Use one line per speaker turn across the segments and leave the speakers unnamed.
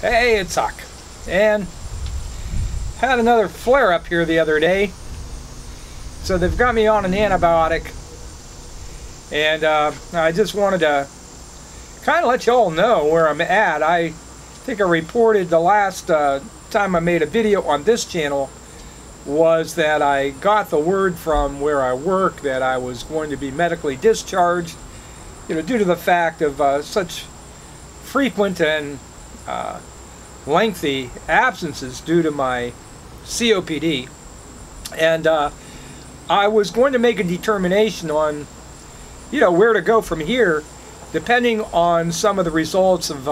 Hey, it's Huck. And had another flare up here the other day. So they've got me on an antibiotic. And I just wanted to kind of let you all know where I'm at. I think I reported the last time I made a video on this channel was that I got the word from where I work that I was going to be medically discharged, due to the fact of such frequent and lengthy absences due to my COPD. And I was going to make a determination on, where to go from here, depending on some of the results of,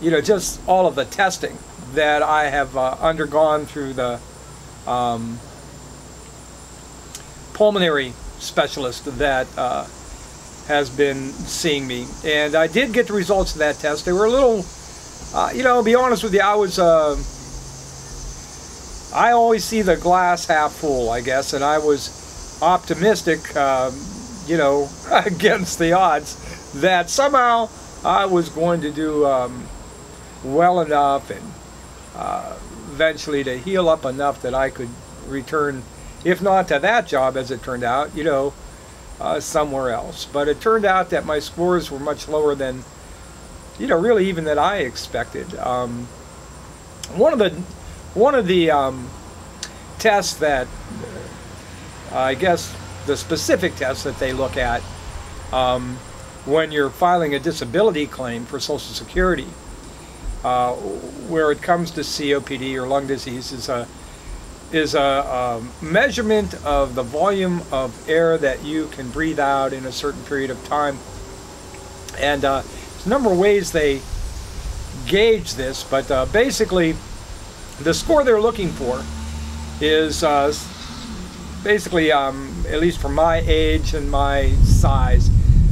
just all of the testing that I have undergone through the pulmonary specialist that has been seeing me. And I did get the results of that test. They were a little, to be honest with you, I always see the glass half full, I guess, and I was optimistic, against the odds that somehow I was going to do well enough and eventually to heal up enough that I could return, if not to that job as it turned out, somewhere else. But it turned out that my scores were much lower than, really even that I expected. One of the tests that, I guess the specific tests that they look at when you're filing a disability claim for Social Security, where it comes to COPD or lung disease, is a measurement of the volume of air that you can breathe out in a certain period of time. And there's a number of ways they gauge this, but basically the score they're looking for is basically, at least for my age and my size,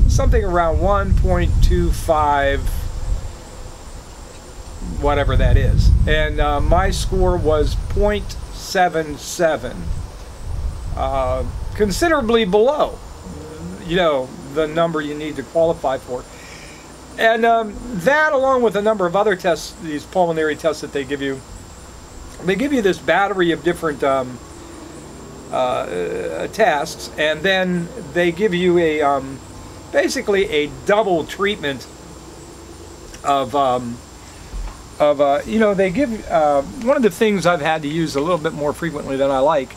something around 1.25, whatever that is. And my score was 0.77, considerably below, the number you need to qualify for. And that, along with a number of other tests, these pulmonary tests that they give you this battery of different tests, and then they give you a basically a double treatment of they give one of the things I've had to use a little bit more frequently than I like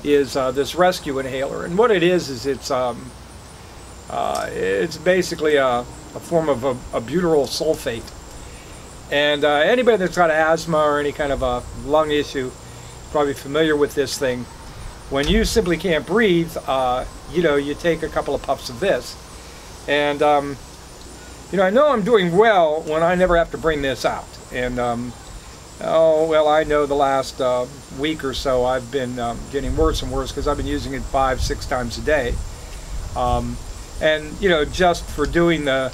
is this rescue inhaler. And what it is it's basically a form of a butyryl sulfate. And anybody that's got asthma or any kind of a lung issue is probably familiar with this thing. When you simply can't breathe, you take a couple of puffs of this. And, I know I'm doing well when I never have to bring this out. And, I know the last week or so I've been getting worse and worse because I've been using it 5-6 times a day. And, just for doing the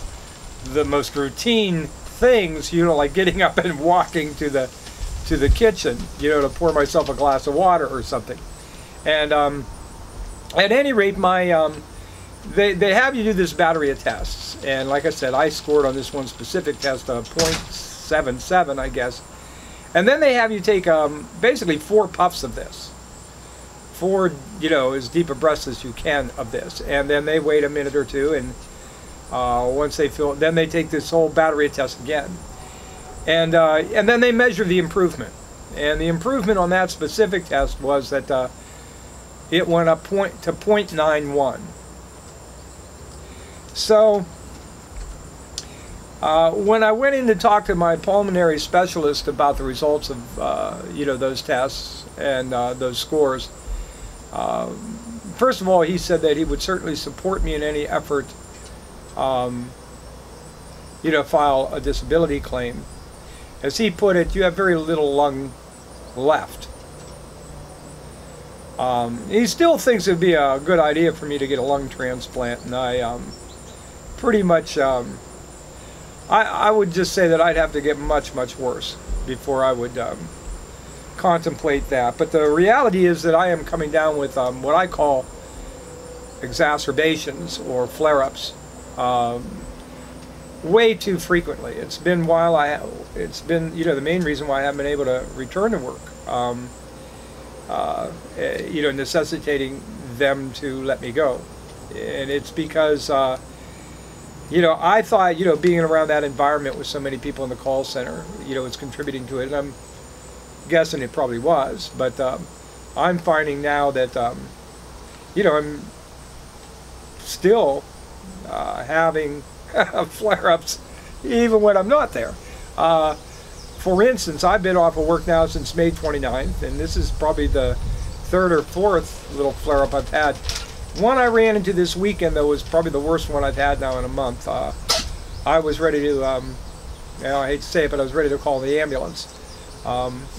most routine things, like getting up and walking to the kitchen, to pour myself a glass of water or something. And at any rate, they have you do this battery of tests, and like I said, I scored on this one specific test of 0.77, I guess. And then they have you take basically 4 puffs of this, 4 as deep a breaths as you can of this, and then they wait a minute or two, and once they feel, then they take this whole battery of tests again, and then they measure the improvement. And the improvement on that specific test was that it went up to 0.91. So when I went in to talk to my pulmonary specialist about the results of those tests and those scores, first of all, he said that he would certainly support me in any effort file a disability claim. As he put it, you have very little lung left. He still thinks it would be a good idea for me to get a lung transplant, and I pretty much, I would just say that I'd have to get much, much worse before I would contemplate that. But the reality is that I am coming down with what I call exacerbations or flare-ups way too frequently. It's been the main reason why I haven't been able to return to work. Necessitating them to let me go, and it's because I thought being around that environment with so many people in the call center was contributing to it, and I'm guessing it probably was, but I'm finding now that I'm still having flare-ups even when I'm not there. For instance, I've been off of work now since May 29th, and this is probably the third or fourth little flare-up I've had. One I ran into this weekend, though, was probably the worst one I've had now in a month. I was ready to, I hate to say it, but I was ready to call the ambulance.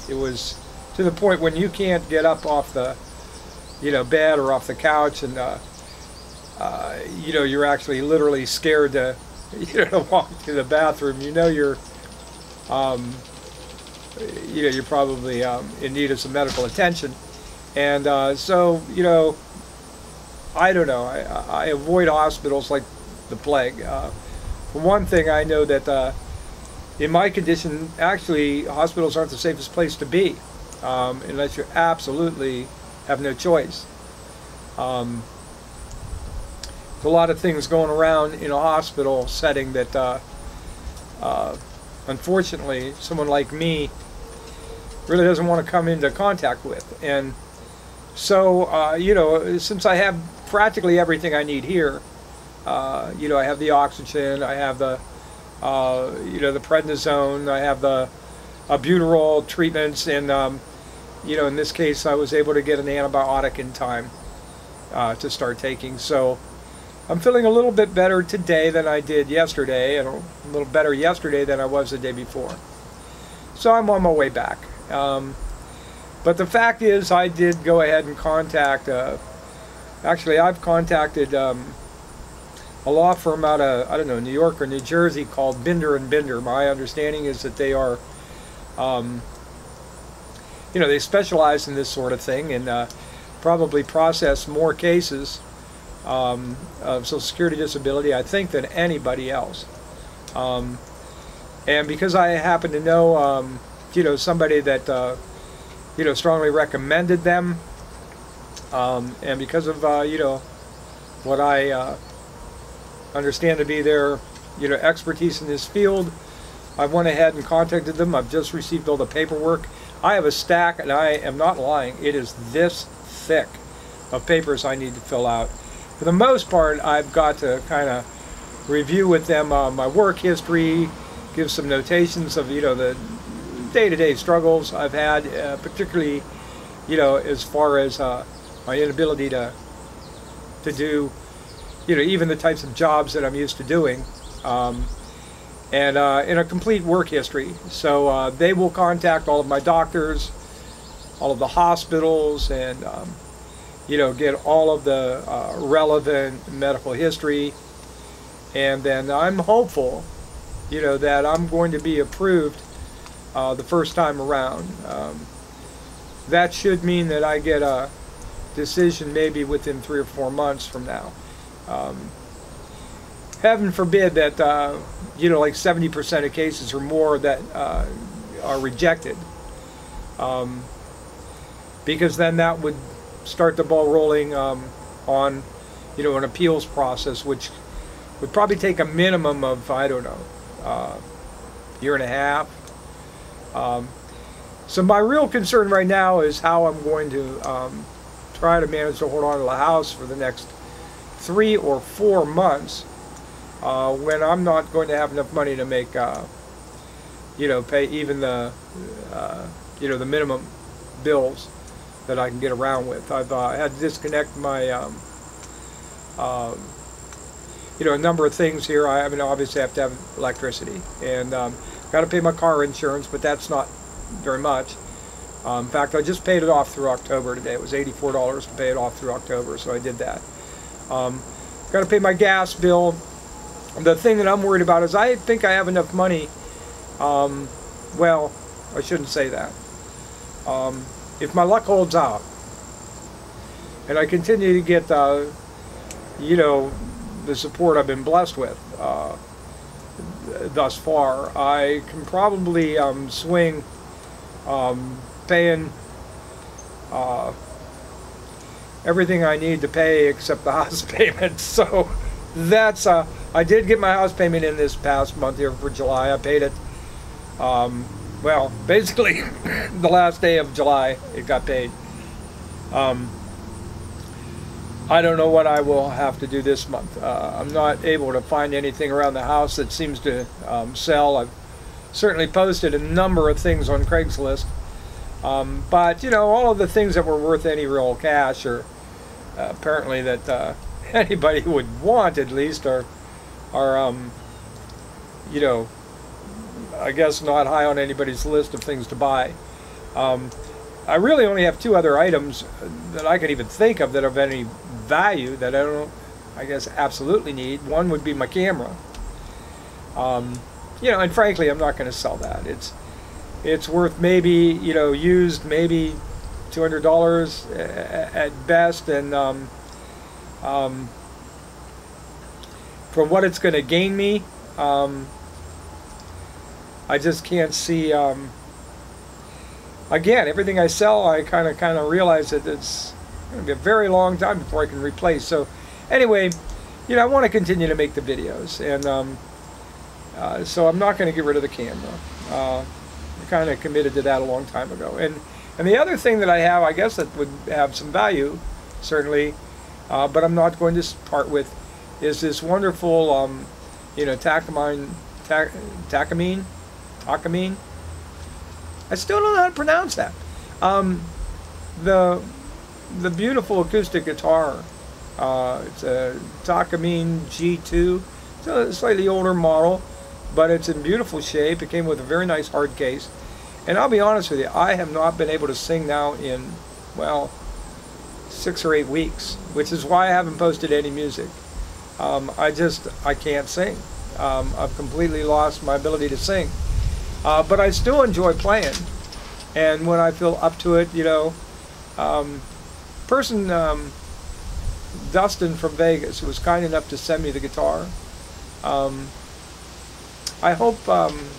It was to the point when you can't get up off the, bed or off the couch, and you're actually literally scared to, to walk to the bathroom. You're probably in need of some medical attention, and so I don't know. I avoid hospitals like the plague. For one thing, I know that in my condition, actually, hospitals aren't the safest place to be unless you absolutely have no choice. There's a lot of things going around in a hospital setting that, unfortunately, someone like me really doesn't want to come into contact with. And so, since I have practically everything I need here, I have the oxygen, I have the, the prednisone, I have the albuterol treatments, and, in this case, I was able to get an antibiotic in time to start taking. So I'm feeling a little bit better today than I did yesterday, and a little better yesterday than I was the day before. So I'm on my way back. But the fact is, I did go ahead and contact, actually I've contacted a law firm out of, I don't know, New York or New Jersey called Binder and Binder. My understanding is that they are, they specialize in this sort of thing, and probably process more cases of Social Security disability, I think, than anybody else. And because I happen to know, somebody that, strongly recommended them, and because of, what I understand to be their, expertise in this field, I went ahead and contacted them. I've just received all the paperwork. I have a stack, and I am not lying, it is this thick of papers I need to fill out. For the most part, I've got to kind of review with them my work history, give some notations of, the day-to-day struggles I've had, particularly, as far as my inability to do, even the types of jobs that I'm used to doing, and in a complete work history. So they will contact all of my doctors, all of the hospitals, and get all of the relevant medical history, and then I'm hopeful, that I'm going to be approved the first time around. That should mean that I get a decision maybe within 3 or 4 months from now. Heaven forbid that like 70% of cases or more that are rejected, because then that would start the ball rolling on an appeals process, which would probably take a minimum of, I don't know, year and a half. So my real concern right now is how I'm going to try to manage to hold on to the house for the next 3 or 4 months, when I'm not going to have enough money to make, pay even the, the minimum bills that I can get around with. I've had to disconnect my, a number of things here. I mean, obviously I have to have electricity, and got to pay my car insurance, but that's not very much. In fact, I just paid it off through October today. It was $84 to pay it off through October, so I did that. Got to pay my gas bill. The thing that I'm worried about is I think I have enough money. Well, I shouldn't say that. If my luck holds out, and I continue to get, the support I've been blessed with, thus far. I can probably swing paying everything I need to pay except the house payment. So that's I did get my house payment in this past month here for July. I paid it well, basically the last day of July it got paid. I don't know what I will have to do this month. I'm not able to find anything around the house that seems to sell. I've certainly posted a number of things on Craigslist, but you know, all of the things that were worth any real cash, or apparently that anybody would want at least, are you know, I guess not high on anybody's list of things to buy. I really only have 2 other items that I can even think of that have any value that I don't, I guess, absolutely need. One would be my camera. You know, and frankly, I'm not going to sell that. It's worth maybe, you know, used maybe $200 at best, and from what it's going to gain me, I just can't see. Again, everything I sell, I kind of realize that it's going to be a very long time before I can replace. So anyway, you know, I want to continue to make the videos, and so I'm not going to get rid of the camera. I kind of committed to that a long time ago. And the other thing that I have, I guess, that would have some value, certainly, but I'm not going to part with, is this wonderful, you know, Takamine. I still don't know how to pronounce that. The beautiful acoustic guitar. It's a Takamine G2. It's a slightly older model, but it's in beautiful shape. It came with a very nice hard case. And I'll be honest with you, I have not been able to sing now in, well, 6 or 8 weeks, which is why I haven't posted any music. I can't sing. I've completely lost my ability to sing. But I still enjoy playing, and when I feel up to it, you know, Dustin from Vegas, who was kind enough to send me the guitar, I hope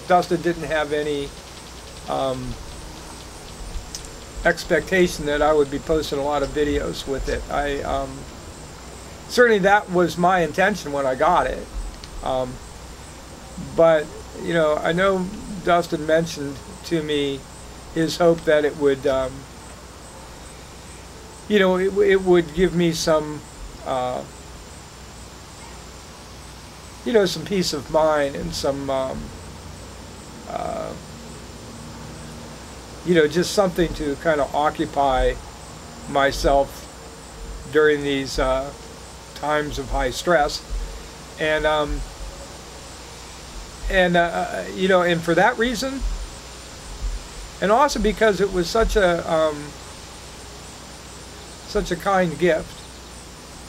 Dustin didn't have any expectation that I would be posting a lot of videos with it. Certainly that was my intention when I got it, but you know, I know Dustin mentioned to me his hope that it would, you know, it would give me some, you know, some peace of mind and some, you know, just something to kind of occupy myself during these times of high stress, and you know, and for that reason, and also because it was such a kind gift,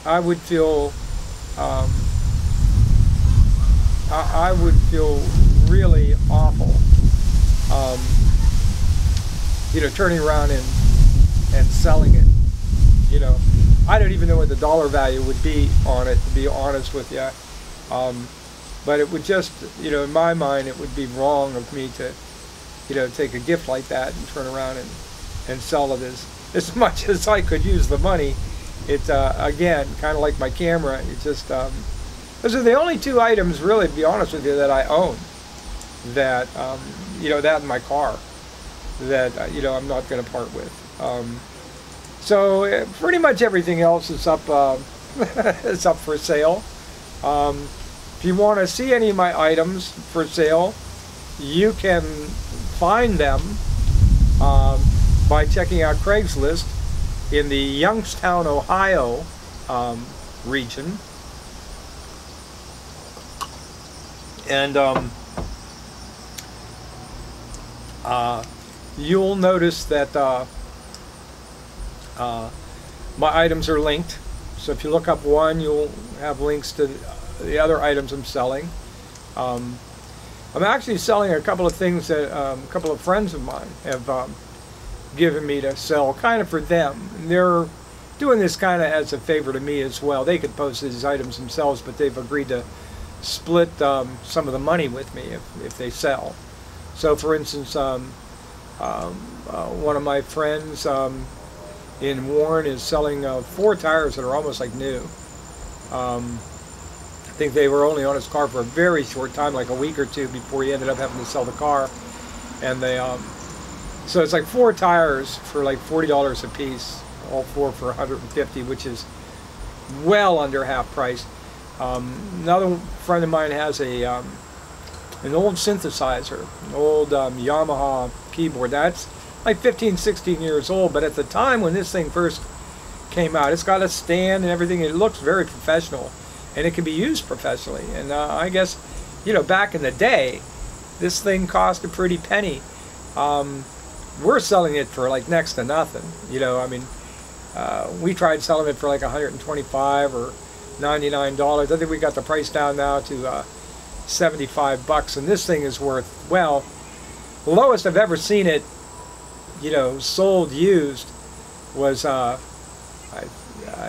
I would feel I would feel really awful, you know, turning around and selling it. You know, I don't even know what the dollar value would be on it, to be honest with you. But it would just, you know, in my mind, it would be wrong of me to, you know, take a gift like that and turn around and sell it as much as I could use the money. It's, again, kind of like my camera. It just, those are the only 2 items, really, to be honest with you, that I own. That, you know, that and my car, that, you know, I'm not going to part with. So pretty much everything else is up, is up for sale. If you want to see any of my items for sale, you can find them by checking out Craigslist in the Youngstown, Ohio region. And you'll notice that my items are linked. So if you look up one, you'll have links to the other items I'm selling. I'm actually selling a couple of things that a couple of friends of mine have given me to sell, kind of for them. And they're doing this kind of as a favor to me as well. They could post these items themselves, but they've agreed to split some of the money with me if they sell. So, for instance, one of my friends in Warren is selling 4 tires that are almost like new. I think they were only on his car for a very short time, like a week or two, before he ended up having to sell the car. And they, so it's like 4 tires for like $40 a piece, all 4 for $150, which is well under half price. Another friend of mine has an old synthesizer, an old Yamaha keyboard. That's like 15, 16 years old, but at the time when this thing first came out, it's got a stand and everything. It looks very professional, and it can be used professionally. And I guess, you know, back in the day, this thing cost a pretty penny. We're selling it for like next to nothing. You know, I mean, we tried selling it for like $125 or $99. I think we got the price down now to $75, and this thing is worth, well, the lowest I've ever seen it, you know, sold used was I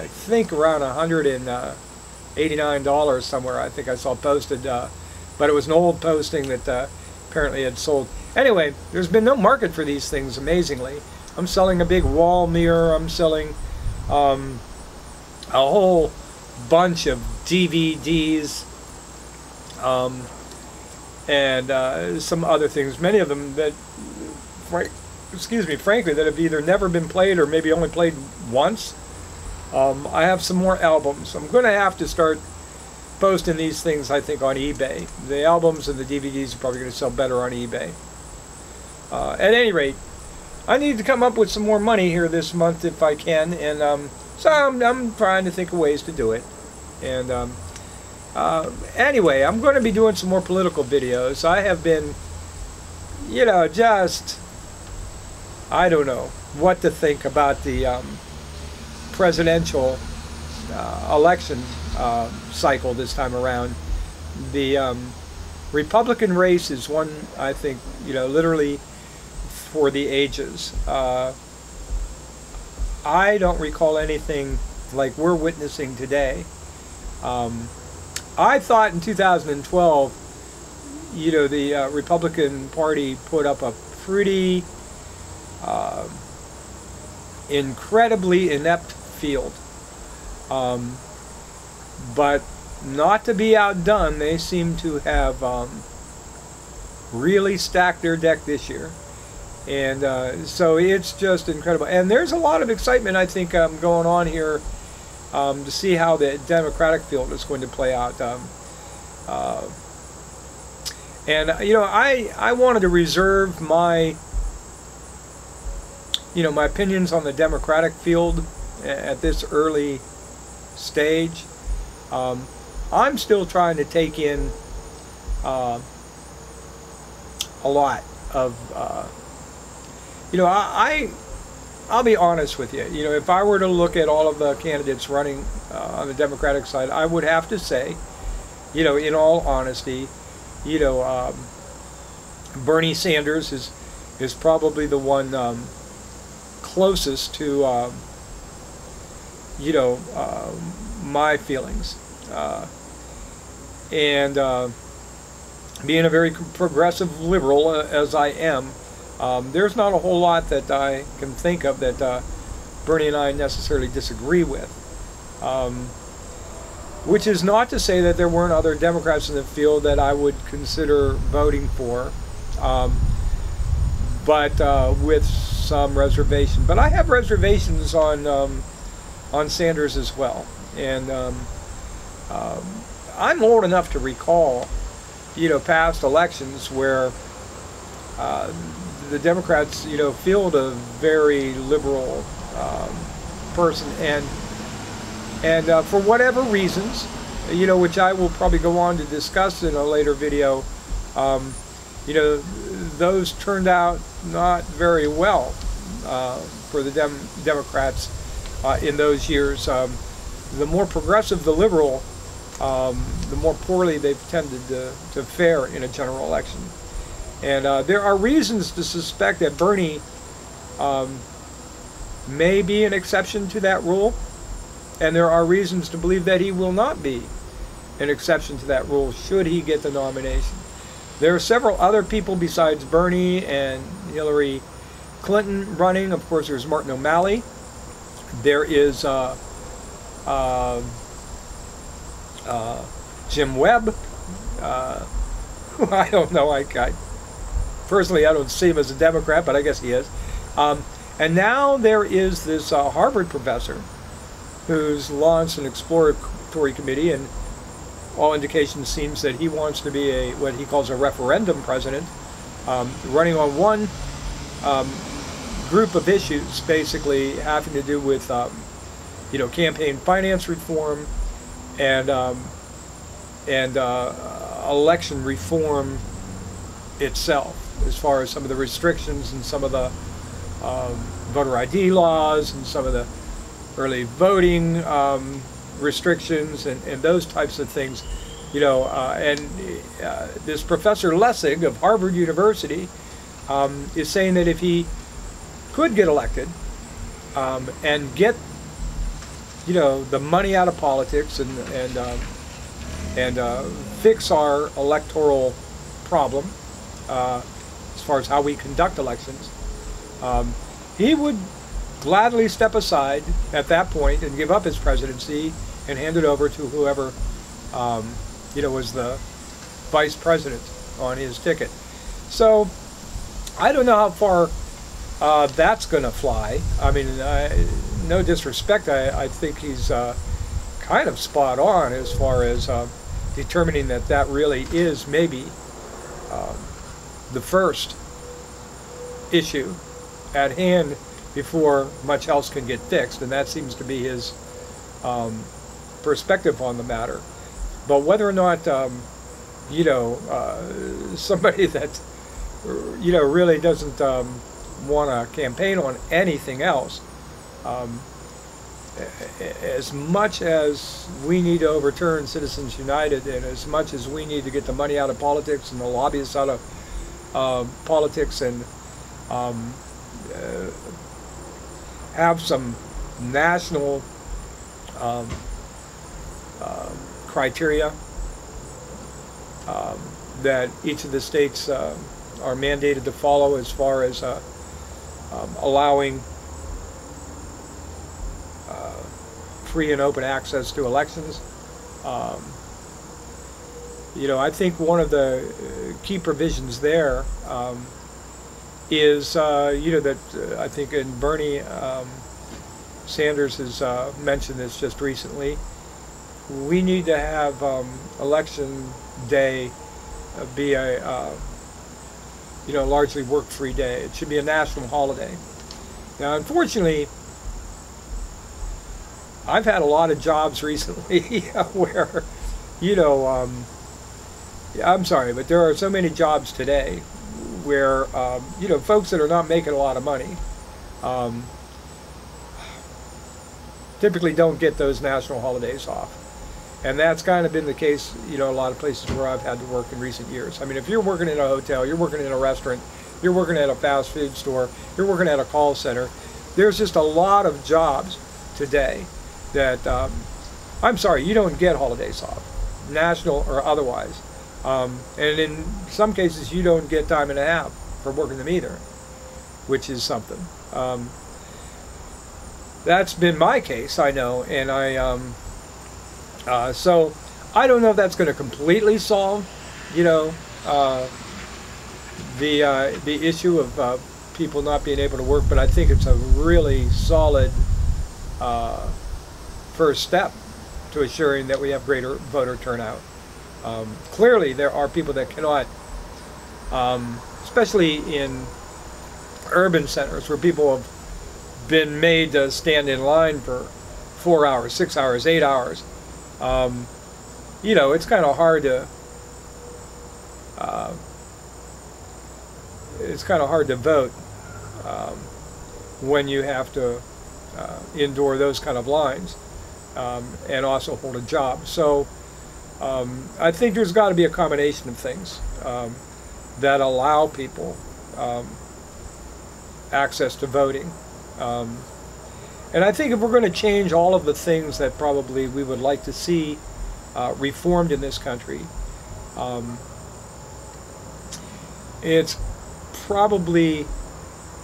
think around $189 somewhere. I think I saw posted, but it was an old posting that apparently had sold. Anyway, there's been no market for these things, amazingly. I'm selling a big wall mirror. I'm selling a whole bunch of DVDs and some other things. Many of them that, frankly, that have either never been played or maybe only played once. I have some more albums. I'm going to have to start posting these things, I think, on eBay. The albums and the DVDs are probably going to sell better on eBay. At any rate, I need to come up with some more money here this month if I can, and so I'm trying to think of ways to do it. And anyway, I'm going to be doing some more political videos. I have been, you know, just, I don't know what to think about the presidential election cycle this time around. The Republican race is one, I think, you know, literally for the ages. I don't recall anything like we're witnessing today. I thought in 2012, you know, the Republican Party put up a pretty incredibly inept field. But not to be outdone, they seem to have really stacked their deck this year. And so it's just incredible. And there's a lot of excitement, I think, going on here to see how the Democratic field is going to play out. And, you know, I wanted to reserve my, you know, my opinions on the Democratic field at this early stage. I'm still trying to take in a lot of, you know, I'll be honest with you. You know, if I were to look at all of the candidates running on the Democratic side, I would have to say, you know, in all honesty, you know, Bernie Sanders is probably the one closest to, you know, my feelings. And being a very progressive liberal as I am, there's not a whole lot that I can think of that Bernie and I necessarily disagree with. Which is not to say that there weren't other Democrats in the field that I would consider voting for, but with some reservation. But I have reservations on Sanders as well. And I'm old enough to recall, you know, past elections where the Democrats, you know, field a very liberal person, and for whatever reasons, you know, which I will probably go on to discuss in a later video, you know, those turned out not very well for the Democrats in those years. The more progressive the liberal, the more poorly they've tended to fare in a general election. And there are reasons to suspect that Bernie may be an exception to that rule, and there are reasons to believe that he will not be an exception to that rule should he get the nomination. There are several other people besides Bernie and Hillary Clinton running. Of course, there's Martin O'Malley. There is Jim Webb. I don't know. Personally, I don't see him as a Democrat, but I guess he is. And now there is this Harvard professor who's launched an exploratory committee, and all indications seems that he wants to be what he calls a referendum president, running on one group of issues, basically having to do with campaign finance reform and election reform itself, as far as some of the restrictions and some of the voter ID laws and some of the early voting restrictions and those types of things, this Professor Lessig of Harvard University is saying that if he could get elected and get the money out of politics and fix our electoral problem as far as how we conduct elections, he would gladly step aside at that point and give up his presidency and hand it over to whoever was the vice president on his ticket. So I don't know how far that's going to fly. I mean, no disrespect, I think he's kind of spot on as far as determining that really is maybe the first issue at hand before much else can get fixed, and that seems to be his perspective on the matter. But whether or not somebody that really doesn't want to campaign on anything else, as much as we need to overturn Citizens United, and as much as we need to get the money out of politics and the lobbyists out of politics, and have some national criteria that each of the states are mandated to follow, as far as allowing free and open access to elections. I think one of the key provisions there is, that I think, and Bernie Sanders has mentioned this just recently, we need to have election day be a largely work-free day. It should be a national holiday. Now, unfortunately, I've had a lot of jobs recently where, I'm sorry, but there are so many jobs today where, folks that are not making a lot of money typically don't get those national holidays off. And that's kind of been the case, a lot of places where I've had to work in recent years. I mean, if you're working in a hotel, you're working in a restaurant, you're working at a fast food store, you're working at a call center, there's just a lot of jobs today that, I'm sorry, you don't get holidays off, national or otherwise. And in some cases, you don't get time and a half for working them either, which is something. That's been my case, I know, and so I don't know if that's going to completely solve, the issue of people not being able to work, but I think it's a really solid first step to assuring that we have greater voter turnout. Clearly, there are people that cannot, especially in urban centers where people have been made to stand in line for 4 hours, 6 hours, 8 hours. It's kind of hard to vote when you have to endure those kind of lines and also hold a job. So I think there's got to be a combination of things that allow people access to voting. And I think if we're going to change all of the things that probably we would like to see reformed in this country. It's probably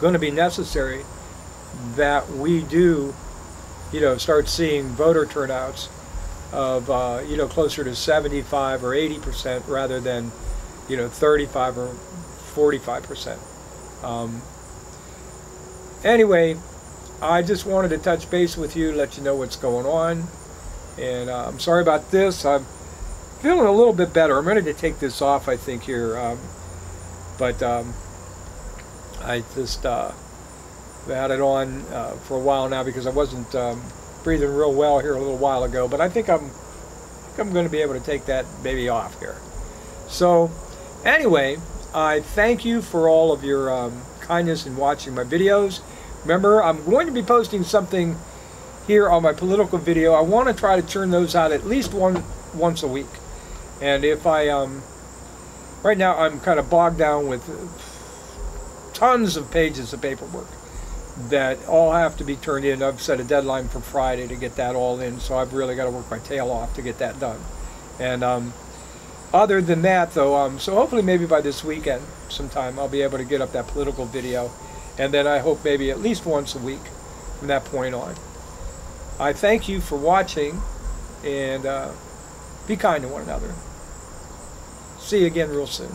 going to be necessary that we do, start seeing voter turnouts of, closer to 75 or 80% rather than, 35 or 45%. Anyway, I just wanted to touch base with you, let you know what's going on. And I'm sorry about this. I'm feeling a little bit better. I'm ready to take this off, I think, here. But I just had it on for a while now because I wasn't breathing real well here a little while ago. But I think I'm going to be able to take that baby off here. So anyway, I thank you for all of your kindness in watching my videos. Remember, I'm going to be posting something here on my political video. I want to try to churn those out at least once a week. And if I right now I'm kind of bogged down with tons of pages of paperwork that all have to be turned in. I've set a deadline for Friday to get that all in, so I've really got to work my tail off to get that done. And other than that, though, so hopefully maybe by this weekend sometime I'll be able to get up that political video, and then I hope maybe at least once a week from that point on. I thank you for watching, and be kind to one another. See you again real soon.